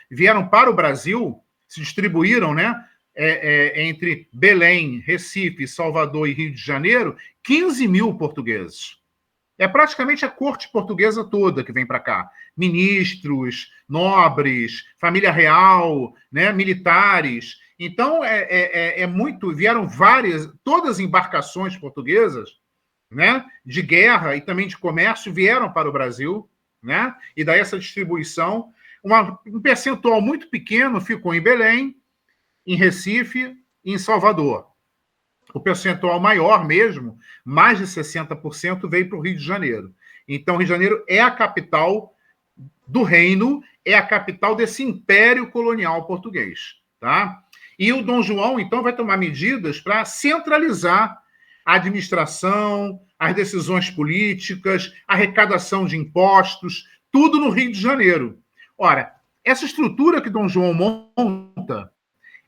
vieram para o Brasil, se distribuíram, né, entre Belém, Recife, Salvador e Rio de Janeiro, 15 mil portugueses. É praticamente a corte portuguesa toda que vem para cá. Ministros, nobres, família real, né, militares. Então, vieram todas as embarcações portuguesas, né, de guerra e também de comércio vieram para o Brasil, né, e daí essa distribuição. Um percentual muito pequeno ficou em Belém, em Recife e em Salvador. O percentual maior mesmo, mais de 60%, veio para o Rio de Janeiro. Então, Rio de Janeiro é a capital do reino, é a capital desse império colonial português. Tá? E o Dom João, então, vai tomar medidas para centralizar a administração, as decisões políticas, a arrecadação de impostos, tudo no Rio de Janeiro. Ora, essa estrutura que Dom João monta,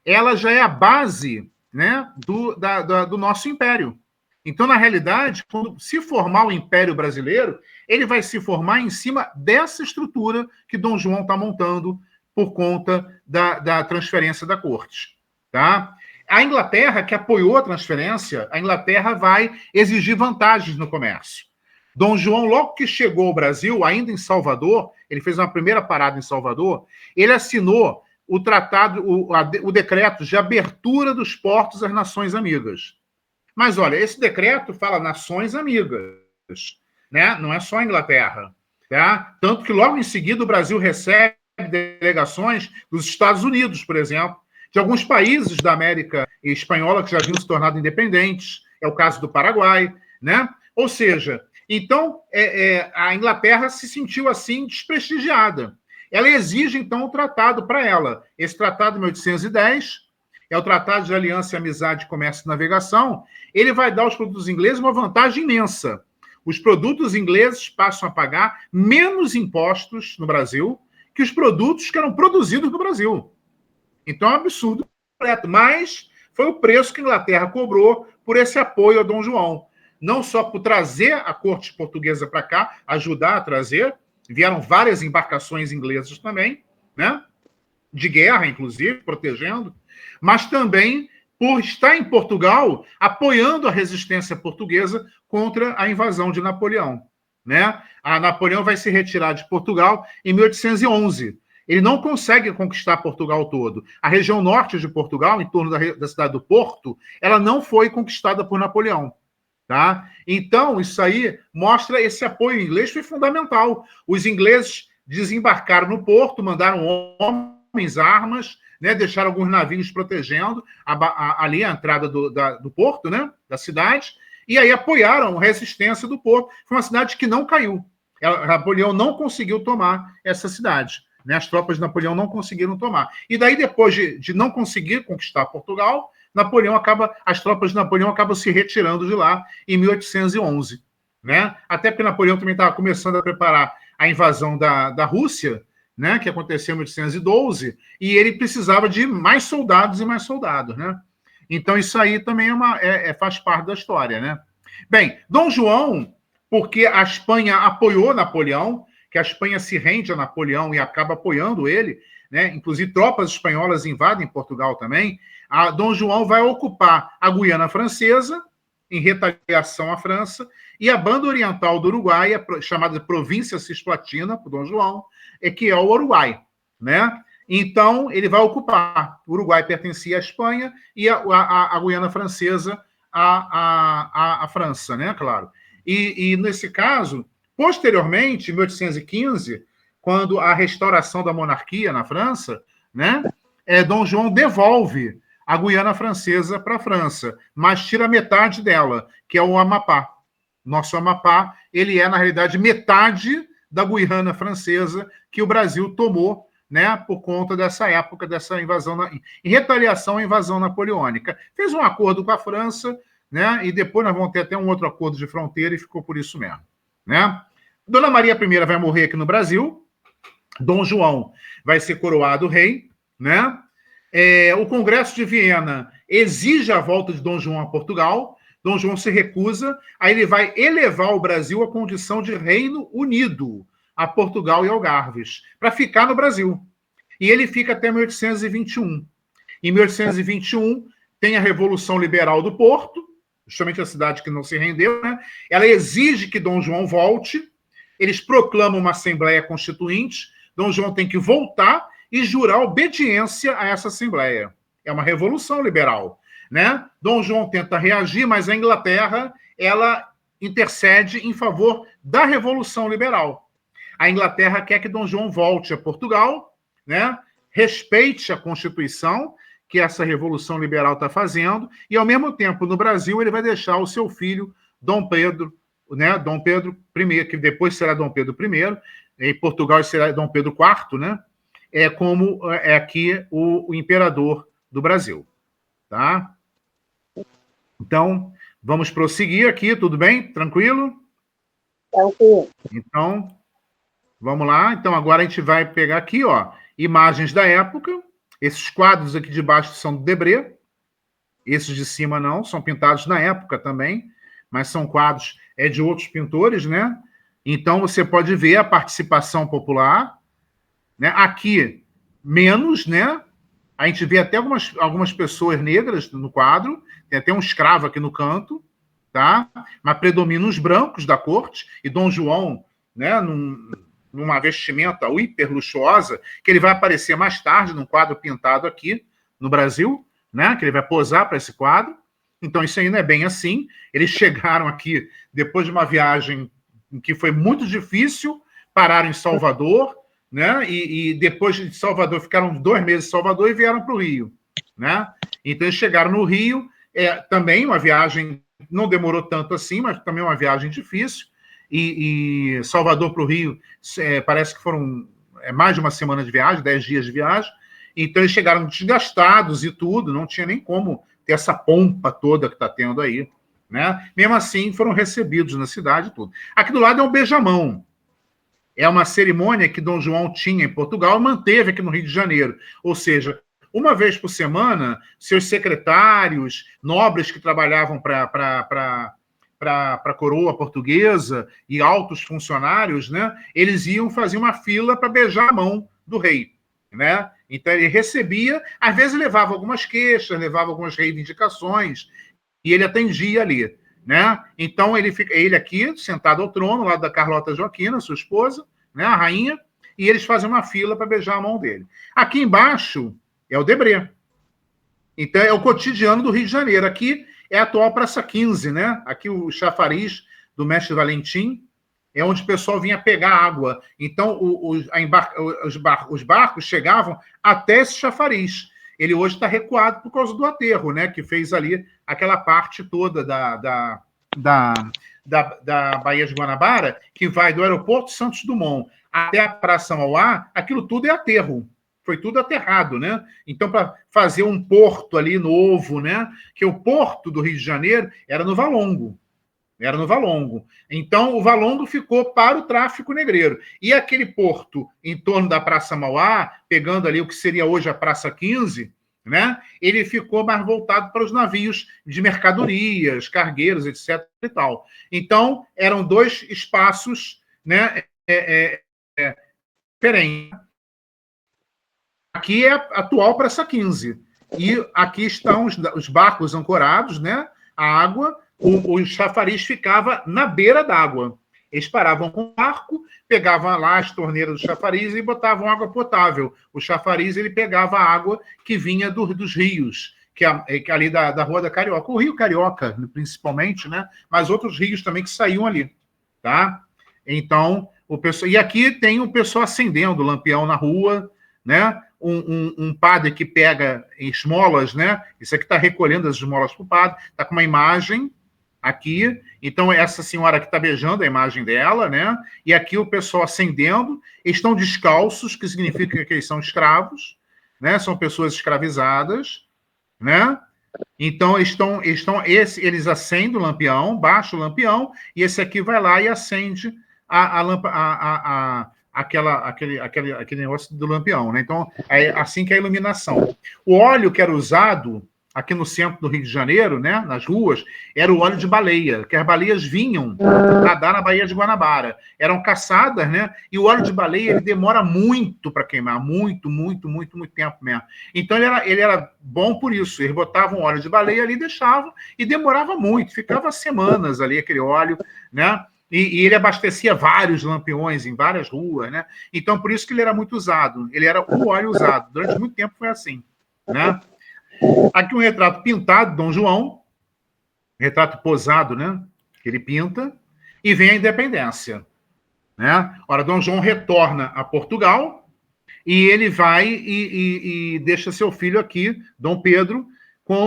ela já é a base, né, do nosso império. Então, na realidade, quando se formar o Império Brasileiro, ele vai se formar em cima dessa estrutura que Dom João está montando por conta da transferência da corte. Tá? A Inglaterra, que apoiou a transferência, a Inglaterra vai exigir vantagens no comércio. Dom João, logo que chegou ao Brasil, ainda em Salvador, ele fez uma primeira parada em Salvador, ele assinou o tratado, o decreto de abertura dos portos às nações amigas. Mas, olha, esse decreto fala nações amigas, né? Não é só a Inglaterra. Tá? Tanto que logo em seguida o Brasil recebe delegações dos Estados Unidos, por exemplo, de alguns países da América Espanhola que já haviam se tornado independentes, é o caso do Paraguai, né? Ou seja, então a Inglaterra se sentiu assim desprestigiada. Ela exige, então, o tratado para ela. Esse tratado de 1810 é o Tratado de Aliança, Amizade, Comércio e Navegação. Ele vai dar aos produtos ingleses uma vantagem imensa. Os produtos ingleses passam a pagar menos impostos no Brasil que os produtos que eram produzidos no Brasil. Então, é um absurdo completo. Mas foi o preço que a Inglaterra cobrou por esse apoio a Dom João. Não só por trazer a corte portuguesa para cá, ajudar a trazer, vieram várias embarcações inglesas também, né? De guerra, inclusive, protegendo, mas também por estar em Portugal apoiando a resistência portuguesa contra a invasão de Napoleão. Né? A Napoleão vai se retirar de Portugal em 1811. Ele não consegue conquistar Portugal todo. A região norte de Portugal, em torno da cidade do Porto, ela não foi conquistada por Napoleão. Tá? Então, isso aí mostra esse apoio inglês, foi fundamental. Os ingleses desembarcaram no porto, mandaram homens, armas, né, deixaram alguns navios protegendo ali a entrada do porto, né, da cidade, e aí apoiaram a resistência do porto. Foi uma cidade que não caiu. Napoleão não conseguiu tomar essa cidade. Né, as tropas de Napoleão não conseguiram tomar. E daí, depois de não conseguir conquistar Portugal, as tropas de Napoleão acabam se retirando de lá em 1811. Né? Até porque Napoleão também estava começando a preparar a invasão da Rússia, né, que aconteceu em 1812, e ele precisava de mais soldados e mais soldados. Né? Então, isso aí também faz parte da história. Né? Bem, Dom João, porque a Espanha apoiou Napoleão, que a Espanha se rende a Napoleão e acaba apoiando ele, né? Inclusive tropas espanholas invadem Portugal também, a Dom João vai ocupar a Guiana Francesa, em retaliação à França, e a banda oriental do Uruguai, chamada de Província Cisplatina, por Dom João, que é o Uruguai. Né? Então, ele vai ocupar. O Uruguai pertencia à Espanha e a Guiana Francesa à França, né? Claro. E nesse caso, posteriormente, em 1815, quando a restauração da monarquia na França, né, Dom João devolve a Guiana Francesa para a França, mas tira metade dela, que é o Amapá. Nosso Amapá, ele é, na realidade, metade da Guiana Francesa que o Brasil tomou, né, por conta dessa época, dessa invasão, em retaliação à invasão napoleônica. Fez um acordo com a França, né, e depois nós vamos ter até um outro acordo de fronteira e ficou por isso mesmo. Né? Dona Maria I vai morrer aqui no Brasil, Dom João vai ser coroado rei, né? O Congresso de Viena exige a volta de Dom João a Portugal, Dom João se recusa, aí ele vai elevar o Brasil à condição de Reino Unido, a Portugal e Algarves, para ficar no Brasil. E ele fica até 1821. Em 1821, tem a Revolução Liberal do Porto, justamente a cidade que não se rendeu, né? Ela exige que Dom João volte, eles proclamam uma Assembleia Constituinte, Dom João tem que voltar e jurar obediência a essa Assembleia. É uma revolução liberal, né? Dom João tenta reagir, mas a Inglaterra, ela intercede em favor da Revolução Liberal. A Inglaterra quer que Dom João volte a Portugal, né? Respeite a Constituição que essa Revolução Liberal está fazendo, e, ao mesmo tempo, no Brasil, ele vai deixar o seu filho, Dom Pedro, né? Dom Pedro I, que depois será Dom Pedro I, em Portugal será Dom Pedro IV, né? Como aqui o imperador do Brasil. Tá? Então, vamos prosseguir aqui, tudo bem? Tranquilo? Tranquilo. Então, vamos lá. Então, agora a gente vai pegar aqui, ó, imagens da época. Esses quadros aqui de baixo são do Debré. Esses de cima não, são pintados na época também, mas são quadros de outros pintores, né? Então, você pode ver a participação popular, né? Aqui, menos, né? A gente vê até algumas pessoas negras no quadro, tem até um escravo aqui no canto, tá? Mas predominam os brancos da corte, e Dom João, né, numa vestimenta hiper luxuosa, que ele vai aparecer mais tarde num quadro pintado aqui no Brasil, né? Que ele vai posar para esse quadro. Então, isso aí não é bem assim. Eles chegaram aqui depois de uma viagem que foi muito difícil, pararam em Salvador, né? E depois de Salvador, ficaram 2 meses em Salvador e vieram para o Rio, né? Então, eles chegaram no Rio, também uma viagem, não demorou tanto assim, mas também uma viagem difícil, e Salvador para o Rio, parece que foram mais de uma semana de viagem, 10 dias de viagem, então eles chegaram desgastados e tudo, não tinha nem como ter essa pompa toda que está tendo aí, né? Mesmo assim, foram recebidos na cidade e tudo. Aqui do lado é um beijamão, é uma cerimônia que Dom João tinha em Portugal e manteve aqui no Rio de Janeiro. Ou seja, uma vez por semana, seus secretários, nobres que trabalhavam para a coroa portuguesa e altos funcionários, né, eles iam fazer uma fila para beijar a mão do rei, né? Então, ele recebia, às vezes levava algumas queixas, levava algumas reivindicações, e ele atendia ali, né? Então, ele aqui, sentado ao trono, ao lado da Carlota Joaquina, sua esposa, né, a rainha, e eles fazem uma fila para beijar a mão dele. Aqui embaixo é o Debré. Então, é o cotidiano do Rio de Janeiro. Aqui é a atual Praça 15, né? Aqui o chafariz do Mestre Valentim, é onde o pessoal vinha pegar água. Então, os barcos chegavam até esse chafariz. Ele hoje está recuado por causa do aterro, né? Que fez ali aquela parte toda da Baía de Guanabara, que vai do aeroporto Santos Dumont até a Praça Mauá, aquilo tudo é aterro. Foi tudo aterrado, né? Então, para fazer um porto ali novo, né? Que o porto do Rio de Janeiro era no Valongo. Era no Valongo. Então, o Valongo ficou para o tráfico negreiro. E aquele porto em torno da Praça Mauá, pegando ali o que seria hoje a Praça 15, né? Ele ficou mais voltado para os navios de mercadorias, cargueiros, etc. e tal. Então, eram 2 espaços, né, diferentes. Aqui é a atual Praça 15. E aqui estão os barcos ancorados, né? A água, o chafariz ficava na beira d'água. Eles paravam com o barco, pegavam lá as torneiras do chafariz e botavam água potável. O chafariz, ele pegava a água que vinha dos rios, que ali da Rua da Carioca. O Rio Carioca, principalmente, né? Mas outros rios também que saíam ali, tá? Então, e aqui tem o pessoal acendendo o lampião na rua, né? Um padre que pega esmolas, né? Isso aqui está recolhendo as esmolas para o padre, está com uma imagem aqui. Então, essa senhora que está beijando a imagem dela, né? E aqui o pessoal acendendo, estão descalços, que significa que eles são escravos, né? São pessoas escravizadas, né? Então, eles acendem o lampião, baixam o lampião, e esse aqui vai lá e acende aquele negócio do lampião, né? Então, é assim que é a iluminação. O óleo que era usado aqui no centro do Rio de Janeiro, né, nas ruas, era o óleo de baleia, que as baleias vinham nadar na Baía de Guanabara. Eram caçadas, né? E o óleo de baleia ele demora muito para queimar, muito tempo mesmo. Então ele era bom por isso. Eles botavam óleo de baleia ali, deixavam, e demorava muito, ficava semanas ali aquele óleo, né? E ele abastecia vários lampiões em várias ruas, né? Então, por isso que ele era muito usado. Ele era o óleo usado. Durante muito tempo foi assim, né? Aqui um retrato pintado de Dom João, retrato posado, né? Que ele pinta, e vem a independência, né? Ora, Dom João retorna a Portugal e ele vai e deixa seu filho aqui, Dom Pedro,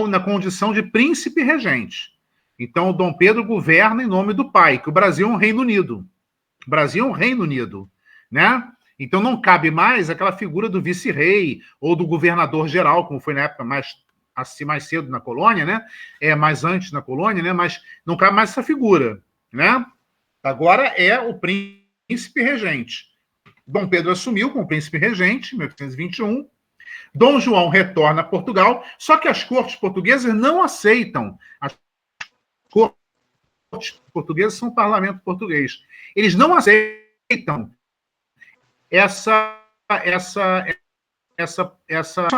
na condição de príncipe regente. Então, o Dom Pedro governa em nome do pai, que o Brasil é um Reino Unido. O Brasil é um Reino Unido, né? Então, não cabe mais aquela figura do vice-rei ou do governador-geral, como foi na época mais cedo na colônia, né? Mais antes na colônia, né? Mas não cabe mais essa figura, né? Agora é o príncipe regente. Dom Pedro assumiu como príncipe regente, em 1821. Dom João retorna a Portugal, só que as cortes portuguesas não aceitam. As cortes portuguesas são o parlamento português. Eles não aceitam essa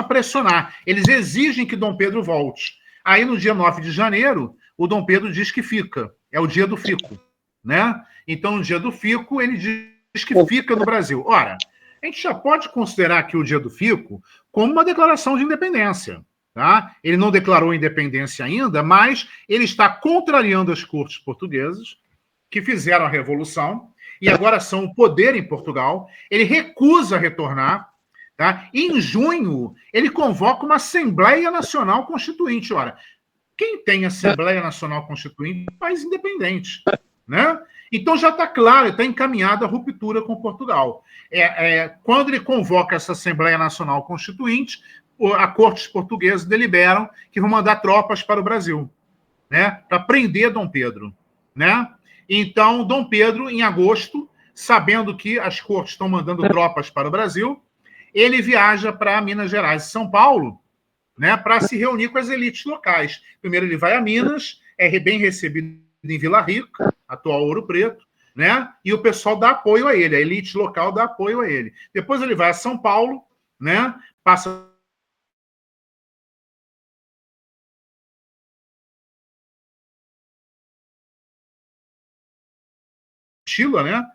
pressionar. Eles exigem que Dom Pedro volte. Aí, no dia 9 de janeiro, o Dom Pedro diz que fica. É o dia do fico, né? Então, no dia do fico, ele diz que fica no Brasil. Ora, a gente já pode considerar aqui o dia do fico como uma declaração de independência. Tá? Ele não declarou independência ainda, mas ele está contrariando as cortes portuguesas, que fizeram a Revolução, e agora são o poder em Portugal. Ele recusa retornar. Tá? E em junho, ele convoca uma Assembleia Nacional Constituinte. Ora, quem tem Assembleia Nacional Constituinte é um país independente. Né? Então já está claro, está encaminhada a ruptura com Portugal. Quando ele convoca essa Assembleia Nacional Constituinte, a cortes portuguesas deliberam que vão mandar tropas para o Brasil, né, para prender Dom Pedro. Né? Então, Dom Pedro, em agosto, sabendo que as cortes estão mandando tropas para o Brasil, ele viaja para Minas Gerais e São Paulo, né, para se reunir com as elites locais. Primeiro ele vai a Minas, é bem recebido em Vila Rica, atual Ouro Preto, né, e o pessoal dá apoio a ele, a elite local dá apoio a ele. Depois ele vai a São Paulo, né, passa Chila, né,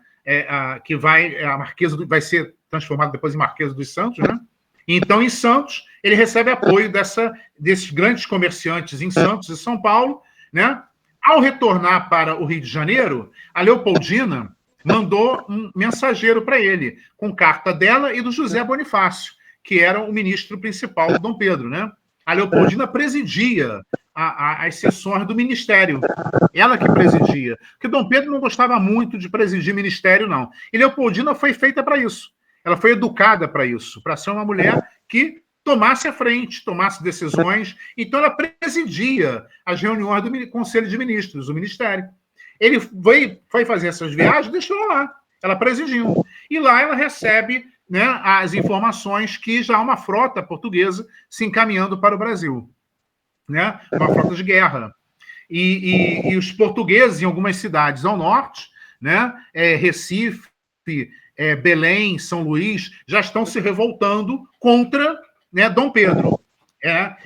que a Marquesa vai ser transformada depois em Marquesa dos Santos, né? Então, em Santos, ele recebe apoio desses grandes comerciantes em Santos e São Paulo, né? Ao retornar para o Rio de Janeiro, a Leopoldina mandou um mensageiro para ele, com carta dela e do José Bonifácio, que era o ministro principal do Dom Pedro, né? A Leopoldina presidia as sessões do ministério. Ela que presidia. Porque Dom Pedro não gostava muito de presidir ministério, não. E Leopoldina foi feita para isso. Ela foi educada para isso, para ser uma mulher que tomasse a frente, tomasse decisões. Então, ela presidia as reuniões do Conselho de Ministros, do Ministério. Ele foi fazer essas viagens, deixou ela lá. Ela presidiu. E lá ela recebe, né, as informações que já há uma frota portuguesa se encaminhando para o Brasil. Né? Uma frota de guerra. E os portugueses, em algumas cidades ao norte, né, Recife, Belém, São Luís, já estão se revoltando contra, né, Dom Pedro.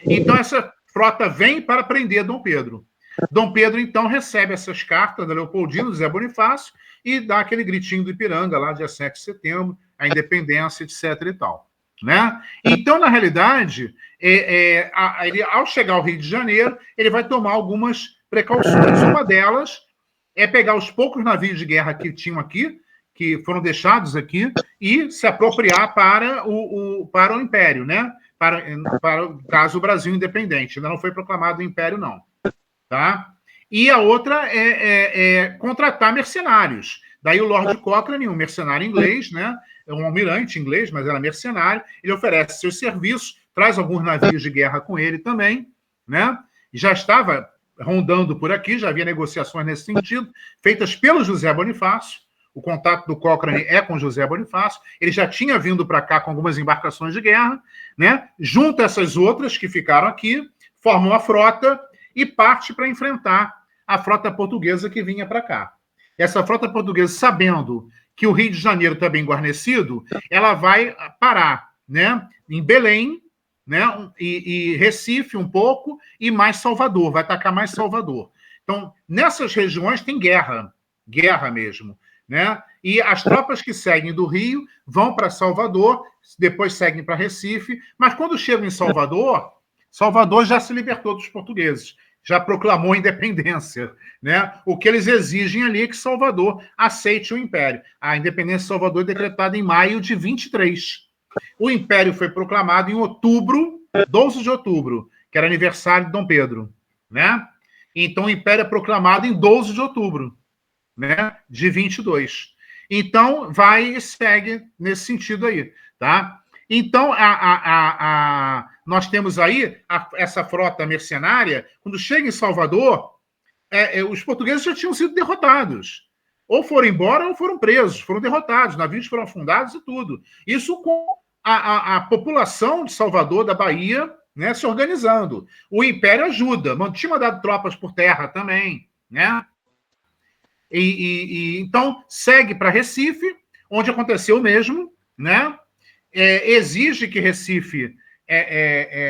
Então, essa frota vem para prender Dom Pedro. Dom Pedro, então, recebe essas cartas da Leopoldina, do Zé Bonifácio, e dá aquele gritinho do Ipiranga, lá, dia 7 de setembro, a independência, etc. e tal. Né? Então, na realidade, ele, ao chegar ao Rio de Janeiro, ele vai tomar algumas precauções. Uma delas é pegar os poucos navios de guerra que tinham aqui, que foram deixados aqui, e se apropriar para o Império, né? Para o caso do Brasil independente. Ainda não foi proclamado o Império, não. Tá? E a outra é contratar mercenários. Daí o Lord Cochrane, um mercenário inglês, né? Um almirante inglês, mas era mercenário, ele oferece seus serviços, traz alguns navios de guerra com ele também, né? Já estava rondando por aqui, já havia negociações nesse sentido, feitas pelo José Bonifácio. O contato do Cochrane é com José Bonifácio. Ele já tinha vindo para cá com algumas embarcações de guerra, né? Junto a essas outras que ficaram aqui, forma uma frota e parte para enfrentar a frota portuguesa que vinha para cá. Essa frota portuguesa, sabendo que o Rio de Janeiro está bem guarnecido, ela vai parar, né, em Belém, né, e Recife um pouco, e mais Salvador, vai atacar mais Salvador. Então, nessas regiões tem guerra mesmo, né? E as tropas que seguem do Rio vão para Salvador, depois seguem para Recife, mas quando chegam em Salvador, Salvador já se libertou dos portugueses, já proclamou a independência, né? O que eles exigem ali é que Salvador aceite o Império. A independência de Salvador é decretada em maio de 23. O Império foi proclamado em outubro, 12 de outubro, que era aniversário de Dom Pedro, né? Então, o Império é proclamado em 12 de outubro, né, de 22. Então, vai e segue nesse sentido aí, tá? Então, nós temos aí essa frota mercenária, quando chega em Salvador, os portugueses já tinham sido derrotados. Ou foram embora ou foram presos, foram derrotados, navios foram afundados e tudo. Isso com a população de Salvador, da Bahia, né, se organizando. O Império ajuda, tinha mandado tropas por terra também, né? Então, segue para Recife, onde aconteceu o mesmo, né? Exige que Recife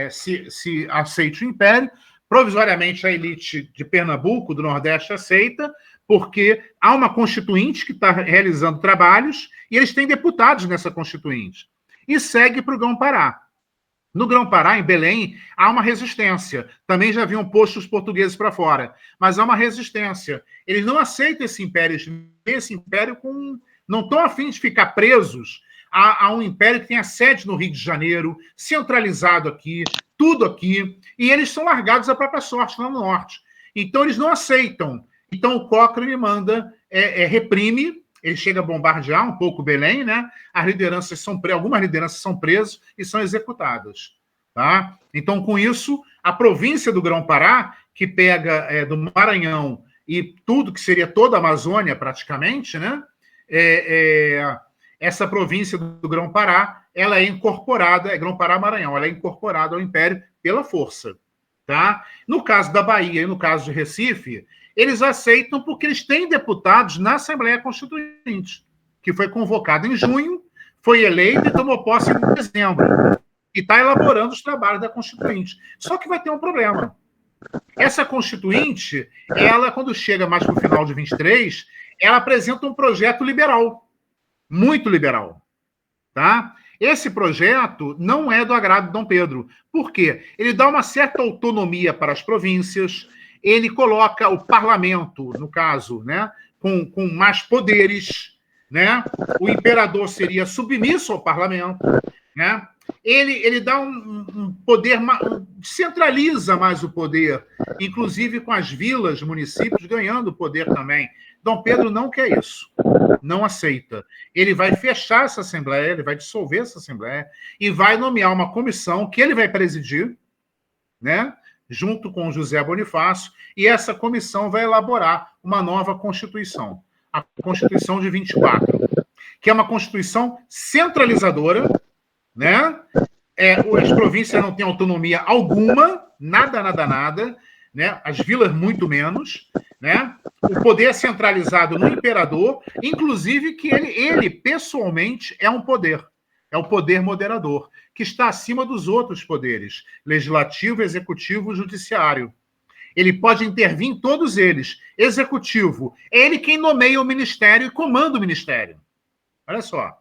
se aceite o Império. Provisoriamente, a elite de Pernambuco, do Nordeste, aceita, porque há uma constituinte que está realizando trabalhos e eles têm deputados nessa constituinte. E segue para o Grão-Pará. No Grão-Pará, em Belém, há uma resistência. Também já haviam posto os portugueses para fora, mas há uma resistência. Eles não aceitam esse império, não estão a fim de ficar presos a um império que tem a sede no Rio de Janeiro, centralizado aqui, tudo aqui, e eles são largados à própria sorte lá no norte. Então, eles não aceitam. Então, o Cochrane manda, reprime, ele chega a bombardear um pouco Belém, né? Algumas lideranças são presas e são executadas. Tá? Então, com isso, a província do Grão-Pará, que pega do Maranhão e tudo que seria toda a Amazônia, praticamente, né? Essa província do Grão-Pará, ela é incorporada, Grão-Pará-Maranhão, ela é incorporada ao Império pela força. Tá? No caso da Bahia e no caso de Recife, eles aceitam porque eles têm deputados na Assembleia Constituinte, que foi convocada em junho, foi eleito e tomou posse em dezembro. E está elaborando os trabalhos da Constituinte. Só que vai ter um problema. Essa Constituinte, ela, quando chega mais para o final de 23, ela apresenta um projeto liberal, muito liberal. Tá? Esse projeto não é do agrado de Dom Pedro. Por quê? Ele dá uma certa autonomia para as províncias, ele coloca o parlamento, no caso, né, com mais poderes, né? O imperador seria submisso ao parlamento, né? Ele dá um poder, centraliza mais o poder, inclusive com as vilas, municípios, ganhando poder também. Dom Pedro não quer isso, não aceita. Ele vai fechar essa Assembleia, ele vai dissolver essa Assembleia e vai nomear uma comissão que ele vai presidir, né? Junto com José Bonifácio, e essa comissão vai elaborar uma nova Constituição, a Constituição de 24, que é uma Constituição centralizadora, né? As províncias não têm autonomia alguma, nada, né? As vilas muito menos, né? O poder é centralizado no imperador, inclusive que ele pessoalmente é um poder. É o poder moderador, que está acima dos outros poderes, legislativo, executivo, judiciário. Ele pode intervir em todos eles. Executivo, é ele quem nomeia o ministério e comanda o ministério. Olha só.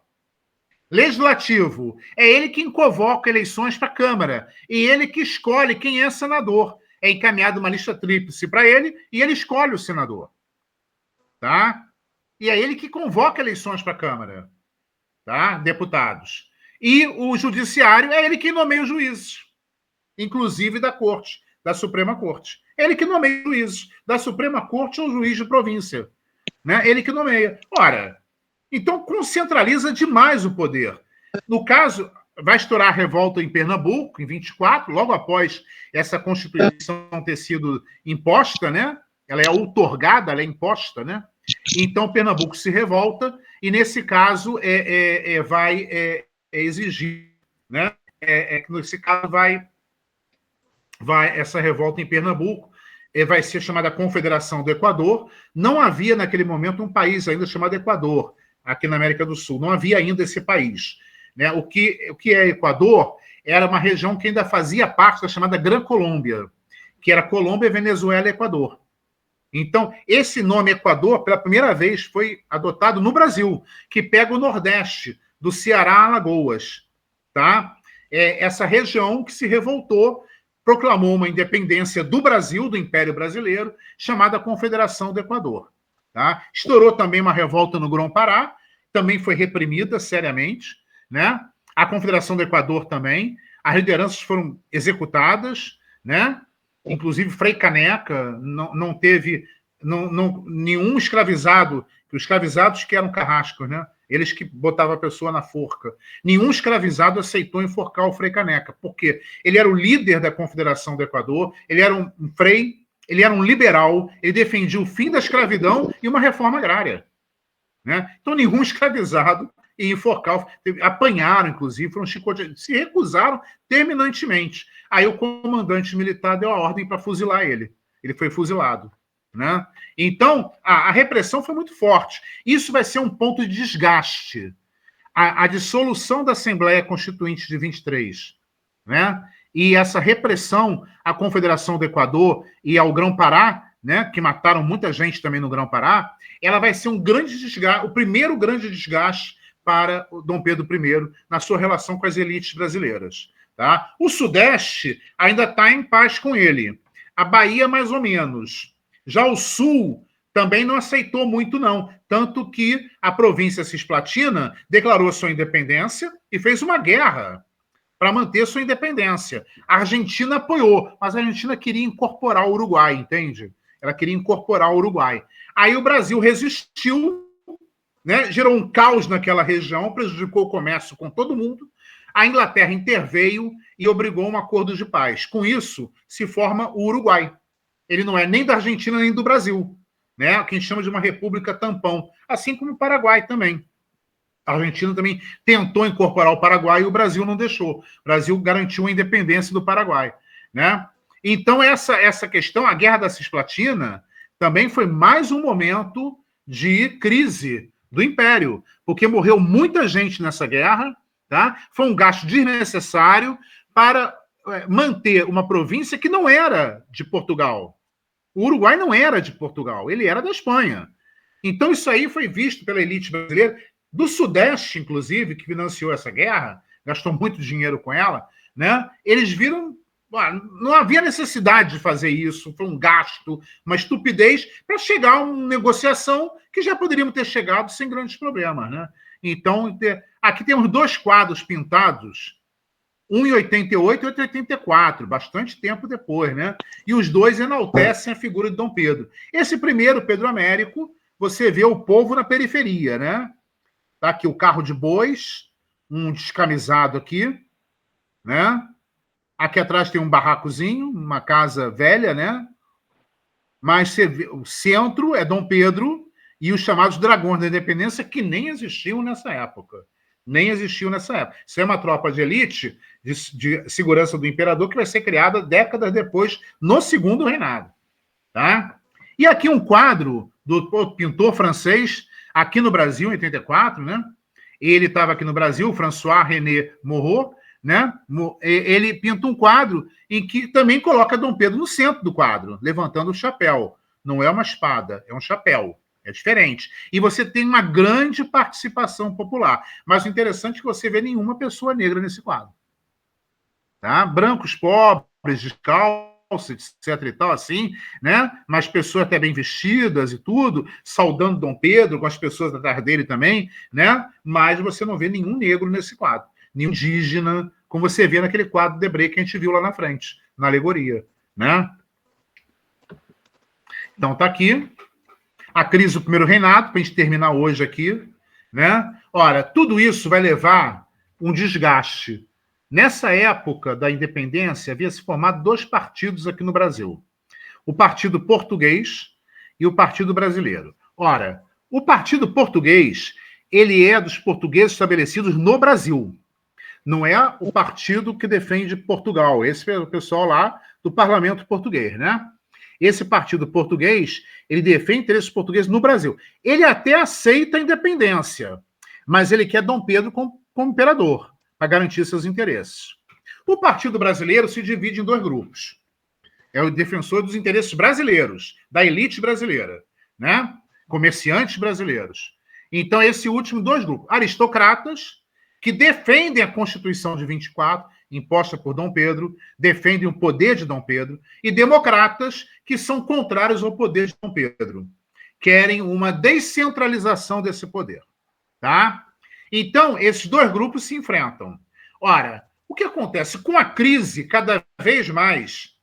Legislativo, é ele quem convoca eleições para a Câmara e ele que escolhe quem é senador. É encaminhada uma lista tríplice para ele e ele escolhe o senador. Tá? E é ele que convoca eleições para a Câmara. Tá? Deputados. E o judiciário é ele que nomeia os juízes, inclusive da Corte, da Suprema Corte. É ele que nomeia os juízes da Suprema Corte ou juiz de província. Né? Ele que nomeia. Ora, então concentraliza demais o poder. No caso, vai estourar a revolta em Pernambuco, em 24, logo após essa Constituição ter sido imposta, né? Ela é outorgada, ela é imposta, né? Então, Pernambuco se revolta e, nesse caso, vai exigir, né? Nesse caso, vai essa revolta em Pernambuco vai ser chamada Confederação do Equador. Não havia, naquele momento, um país ainda chamado Equador, aqui na América do Sul. Não havia ainda esse país. Né? O que é Equador era uma região que ainda fazia parte da chamada Gran Colômbia, que era Colômbia, Venezuela e Equador. Então, esse nome Equador, pela primeira vez, foi adotado no Brasil, que pega o Nordeste, do Ceará a Alagoas. Tá? Essa região que se revoltou, proclamou uma independência do Brasil, do Império Brasileiro, chamada Confederação do Equador. Tá? Estourou também uma revolta no Grão-Pará, também foi reprimida seriamente. Né? A Confederação do Equador também. As lideranças foram executadas, né? Inclusive Frei Caneca não teve nenhum escravizado, os escravizados que eram carrascos, né? Eles que botavam a pessoa na forca. Nenhum escravizado aceitou enforcar o Frei Caneca, porque ele era o líder da Confederação do Equador, ele era um frei, ele era um liberal, ele defendia o fim da escravidão e uma reforma agrária. Né? Então, nenhum escravizado ia enforcar, apanharam, inclusive, foram chicoteados, se recusaram terminantemente. Aí o comandante militar deu a ordem para fuzilar ele. Ele foi fuzilado. Né? Então, a repressão foi muito forte. Isso vai ser um ponto de desgaste. A dissolução da Assembleia Constituinte de 23, né? E essa repressão à Confederação do Equador e ao Grão-Pará, né, que mataram muita gente também no Grão-Pará, ela vai ser um grande desgaste, o primeiro grande desgaste para o Dom Pedro I na sua relação com as elites brasileiras. Tá? O Sudeste ainda está em paz com ele. A Bahia, mais ou menos. Já o Sul também não aceitou muito, não. Tanto que a província cisplatina declarou sua independência e fez uma guerra para manter sua independência. A Argentina apoiou, mas a Argentina queria incorporar o Uruguai, entende? Ela queria incorporar o Uruguai. Aí o Brasil resistiu, né? Gerou um caos naquela região, prejudicou o comércio com todo mundo. A Inglaterra interveio e obrigou um acordo de paz. Com isso, se forma o Uruguai. Ele não é nem da Argentina nem do Brasil, né? O que a gente chama de uma república tampão, assim como o Paraguai também. A Argentina também tentou incorporar o Paraguai e o Brasil não deixou. O Brasil garantiu a independência do Paraguai, né? Então, essa questão, a Guerra da Cisplatina, também foi mais um momento de crise do Império, porque morreu muita gente nessa guerra, tá? Foi um gasto desnecessário para manter uma província que não era de Portugal. O Uruguai não era de Portugal, ele era da Espanha. Então, isso aí foi visto pela elite brasileira, do Sudeste, inclusive, que financiou essa guerra, gastou muito dinheiro com ela, né? Eles viram, não havia necessidade de fazer isso, foi um gasto, uma estupidez, para chegar a uma negociação que já poderíamos ter chegado sem grandes problemas, né? Então, aqui temos dois quadros pintados, um em 88 e outro em 84, bastante tempo depois, né? E os dois enaltecem a figura de Dom Pedro. Esse primeiro, Pedro Américo, você vê o povo na periferia, né? Tá aqui o carro de bois, um descamisado aqui, né? Aqui atrás tem um barracozinho, uma casa velha, né? Mas você vê, o centro é Dom Pedro e os chamados Dragões da Independência, que nem existiam nessa época. Nem existiu nessa época. Isso é uma tropa de elite de segurança do imperador que vai ser criada décadas depois, no segundo reinado. Tá? E aqui um quadro do pintor francês, aqui no Brasil, em 84, né? Ele estava aqui no Brasil, François René Moreau, né? Ele pinta um quadro em que também coloca Dom Pedro no centro do quadro, levantando o chapéu. Não é uma espada, é um chapéu. É diferente. E você tem uma grande participação popular. Mas o interessante é que você vê nenhuma pessoa negra nesse quadro. Tá? Brancos pobres, descalços, etc. e tal, assim, né? Mas pessoas até bem vestidas e tudo, saudando Dom Pedro, com as pessoas atrás dele também, né? Mas você não vê nenhum negro nesse quadro. Nenhum indígena, como você vê naquele quadro de Debré que a gente viu lá na frente, na alegoria, né? Então, tá aqui. A crise do primeiro reinado, para a gente terminar hoje aqui, né? Ora, tudo isso vai levar um desgaste. Nessa época da independência, havia se formado dois partidos aqui no Brasil. O Partido Português e o Partido Brasileiro. Ora, o Partido Português, ele é dos portugueses estabelecidos no Brasil. Não é o partido que defende Portugal. Esse é o pessoal lá do parlamento português, né? Esse partido português, ele defende interesses portugueses no Brasil. Ele até aceita a independência, mas ele quer Dom Pedro como imperador, para garantir seus interesses. O Partido Brasileiro se divide em dois grupos. É o defensor dos interesses brasileiros, da elite brasileira, né? Comerciantes brasileiros. Então, esse último dois grupos. Aristocratas, que defendem a Constituição de 24, imposta por Dom Pedro, defendem o poder de Dom Pedro, e democratas, que são contrários ao poder de Dom Pedro. Querem uma descentralização desse poder. Tá? Então, esses dois grupos se enfrentam. Ora, o que acontece? Com a crise, cada vez mais,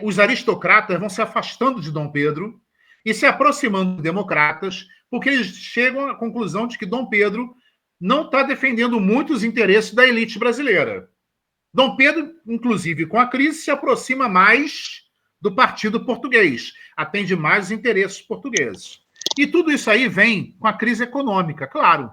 os aristocratas vão se afastando de Dom Pedro e se aproximando de democratas, porque eles chegam à conclusão de que Dom Pedro não está defendendo muito os interesses da elite brasileira. Dom Pedro, inclusive com a crise, se aproxima mais do partido português, atende mais os interesses portugueses. E tudo isso aí vem com a crise econômica, claro.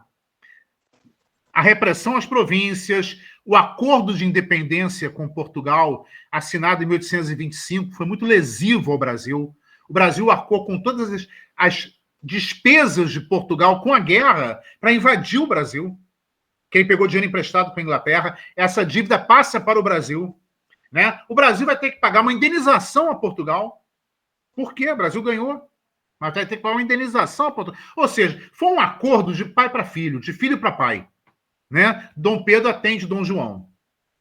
A repressão às províncias, o acordo de independência com Portugal, assinado em 1825, foi muito lesivo ao Brasil. O Brasil arcou com todas as despesas de Portugal com a guerra para invadir o Brasil. Quem pegou dinheiro emprestado com a Inglaterra, essa dívida passa para o Brasil. Né? O Brasil vai ter que pagar uma indenização a Portugal. Por quê? O Brasil ganhou. Mas vai ter que pagar uma indenização a Portugal. Ou seja, foi um acordo de pai para filho, de filho para pai. Né? Dom Pedro atende Dom João.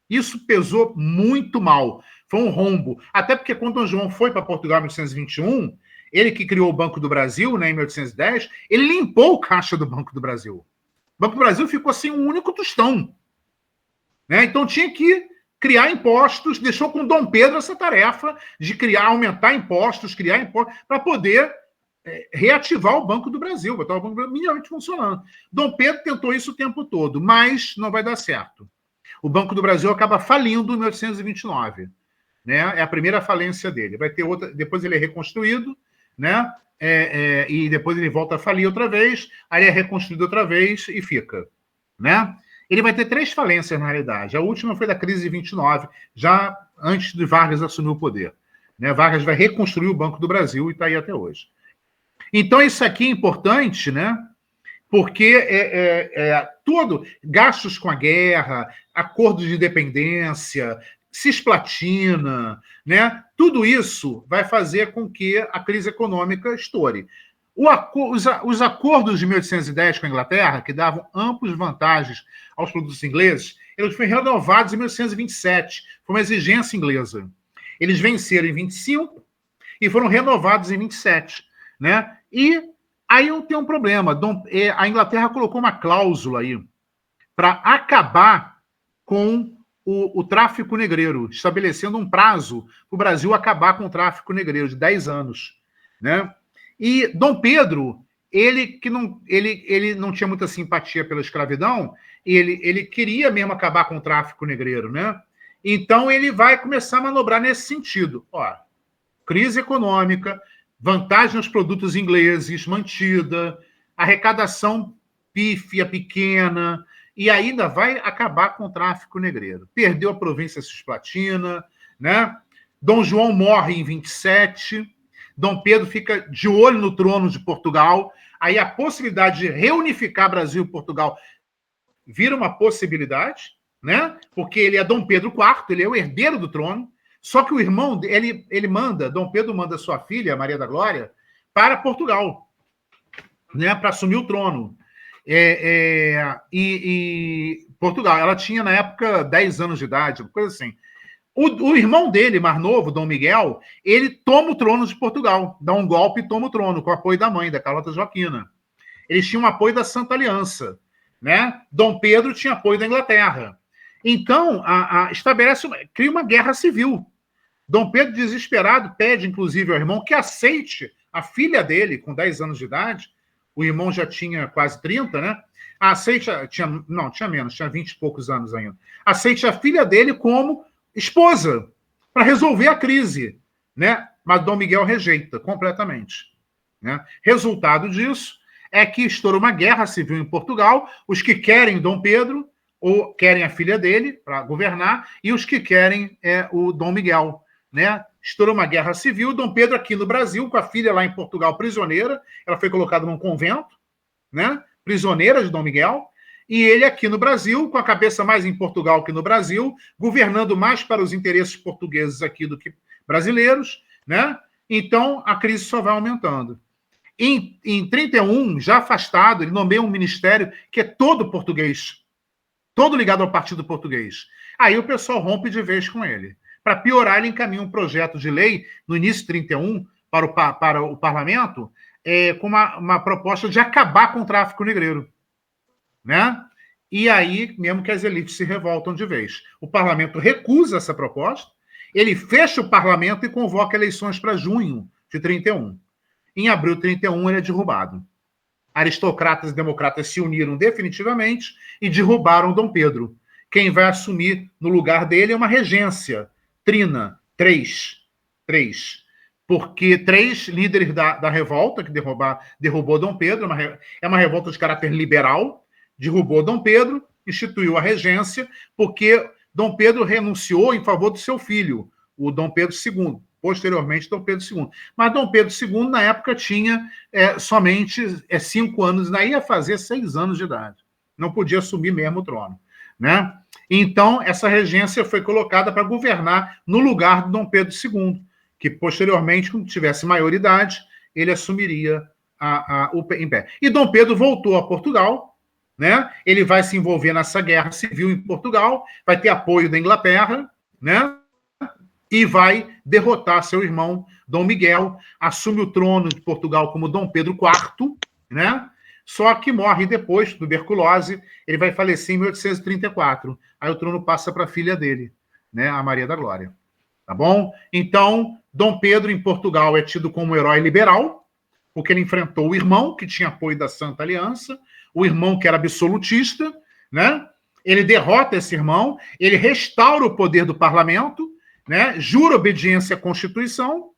Isso pesou muito mal. Foi um rombo. Até porque quando Dom João foi para Portugal em 1821, ele que criou o Banco do Brasil, né, em 1810, ele limpou o caixa do Banco do Brasil. O Banco do Brasil ficou sem um único tostão. Né? Então tinha que criar impostos, deixou com Dom Pedro essa tarefa de aumentar impostos, criar impostos, para poder reativar o Banco do Brasil, botar o Banco do Brasil minimamente funcionando. Dom Pedro tentou isso o tempo todo, mas não vai dar certo. O Banco do Brasil acaba falindo em 1829. Né? É a primeira falência dele. Vai ter outra, depois ele é reconstruído, né? E depois ele volta a falir outra vez, aí é reconstruído outra vez e fica. Né? Ele vai ter 3 falências, na realidade. A última foi da crise de 29, já antes de Vargas assumir o poder. Né? Vargas vai reconstruir o Banco do Brasil e está aí até hoje. Então, isso aqui é importante, né? Porque tudo, gastos com a guerra, acordos de independência, cisplatina, né? Tudo isso vai fazer com que a crise econômica estoure. Os acordos de 1810 com a Inglaterra, que davam amplas vantagens aos produtos ingleses, eles foram renovados em 1827. Foi uma exigência inglesa. Eles venceram em 25 e foram renovados em 27. Né? E aí tem um problema. A Inglaterra colocou uma cláusula aí para acabar com o tráfico negreiro, estabelecendo um prazo para o Brasil acabar com o tráfico negreiro de 10 anos. Né? E Dom Pedro, ele não tinha muita simpatia pela escravidão, ele queria mesmo acabar com o tráfico negreiro. Né? Então, ele vai começar a manobrar nesse sentido. Ó, crise econômica, vantagem aos produtos ingleses mantida, arrecadação pífia, pequena, e ainda vai acabar com o tráfico negreiro. Perdeu a província cisplatina, né? Dom João morre em 27, Dom Pedro fica de olho no trono de Portugal, aí a possibilidade de reunificar Brasil e Portugal vira uma possibilidade, né? Porque ele é Dom Pedro IV, ele é o herdeiro do trono. Só que o irmão, Dom Pedro manda sua filha, Maria da Glória, para Portugal, né, para assumir o trono. Portugal, ela tinha, na época, 10 anos de idade, coisa assim. O irmão dele, mais novo, Dom Miguel, ele toma o trono de Portugal, dá um golpe e toma o trono, com o apoio da mãe, da Carlota Joaquina. Eles tinham apoio da Santa Aliança. Né? Dom Pedro tinha apoio da Inglaterra. Então, cria uma guerra civil. Dom Pedro, desesperado, pede, inclusive, ao irmão que aceite a filha dele, com 10 anos de idade. O irmão já tinha quase 30, né? Tinha menos, tinha 20 e poucos anos ainda. Aceite a filha dele como esposa, para resolver a crise. Né? Mas Dom Miguel rejeita completamente. Né? Resultado disso é que estoura uma guerra civil em Portugal. Os que querem Dom Pedro ou querem a filha dele para governar, e os que querem é o Dom Miguel, né? Estourou uma guerra civil, Dom Pedro aqui no Brasil, com a filha lá em Portugal prisioneira, ela foi colocada num convento, né? Prisioneira de Dom Miguel, e ele aqui no Brasil, com a cabeça mais em Portugal que no Brasil, governando mais para os interesses portugueses aqui do que brasileiros, né? Então, a crise só vai aumentando. Em 31, já afastado, ele nomeia um ministério que é todo português, todo ligado ao Partido Português. Aí o pessoal rompe de vez com ele. Para piorar, ele encaminha um projeto de lei, no início de 31, para o parlamento, com uma proposta de acabar com o tráfico negreiro, né? E aí, mesmo que as elites se revoltam de vez. O parlamento recusa essa proposta, ele fecha o parlamento e convoca eleições para junho de 31. Em abril de 31, ele é derrubado. Aristocratas e democratas se uniram definitivamente e derrubaram Dom Pedro. Quem vai assumir no lugar dele é uma regência, trina, três. Porque três líderes da revolta, que derrubou Dom Pedro, é uma revolta de caráter liberal, derrubou Dom Pedro, instituiu a regência, porque Dom Pedro renunciou em favor do seu filho, o Dom Pedro II. Posteriormente, Dom Pedro II. Mas Dom Pedro II, na época, tinha somente 5 anos, ainda ia fazer 6 anos de idade. Não podia assumir mesmo o trono, né? Então, essa regência foi colocada para governar no lugar de Dom Pedro II, que posteriormente, quando tivesse maioridade, ele assumiria o império. E Dom Pedro voltou a Portugal, né? Ele vai se envolver nessa guerra civil em Portugal, vai ter apoio da Inglaterra, né? E vai derrotar seu irmão Dom Miguel, assume o trono de Portugal como Dom Pedro IV, né? Só que morre depois, tuberculose, ele vai falecer em 1834. Aí o trono passa para a filha dele, né, a Maria da Glória. Tá bom? Então, Dom Pedro em Portugal é tido como um herói liberal, porque ele enfrentou o irmão, que tinha apoio da Santa Aliança, o irmão que era absolutista, né? Ele derrota esse irmão, ele restaura o poder do parlamento, né? Jura obediência à Constituição,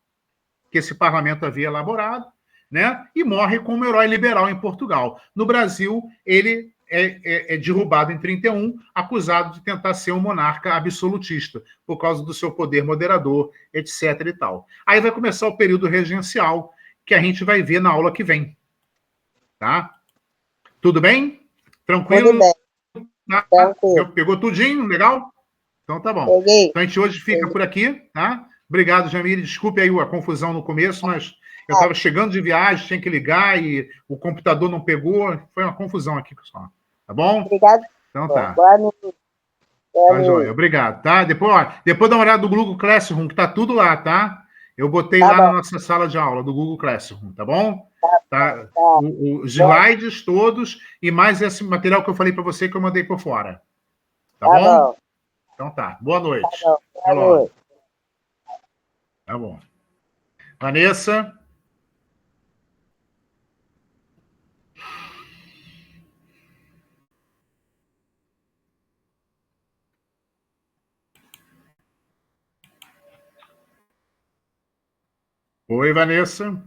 que esse parlamento havia elaborado, né? E morre como herói liberal em Portugal. No Brasil, ele é derrubado em 31, acusado de tentar ser um monarca absolutista, por causa do seu poder moderador, etc. e tal. Aí vai começar o período regencial, que a gente vai ver na aula que vem. Tá? Tudo bem? Tranquilo? Tudo bem, Tá? tranquilo. Pegou tudinho? Legal? Então tá bom. Peguei. Então a gente hoje fica por aqui, tá? Obrigado, Jamile. Desculpe aí a confusão no começo, mas eu estava chegando de viagem, tinha que ligar e o computador não pegou. Foi uma confusão aqui, pessoal. Tá bom? Obrigado. Então tá. Boa noite. Tá joia. Obrigado, tá? Depois dá uma olhada do Google Classroom, que tá tudo lá, tá? Eu botei lá na nossa sala de aula do Google Classroom, tá bom? Tá? Os slides todos e mais esse material que eu falei para você que eu mandei por fora. Tá bom? Então tá. Boa noite. Boa noite. Tá bom. Vanessa? Oi, Vanessa?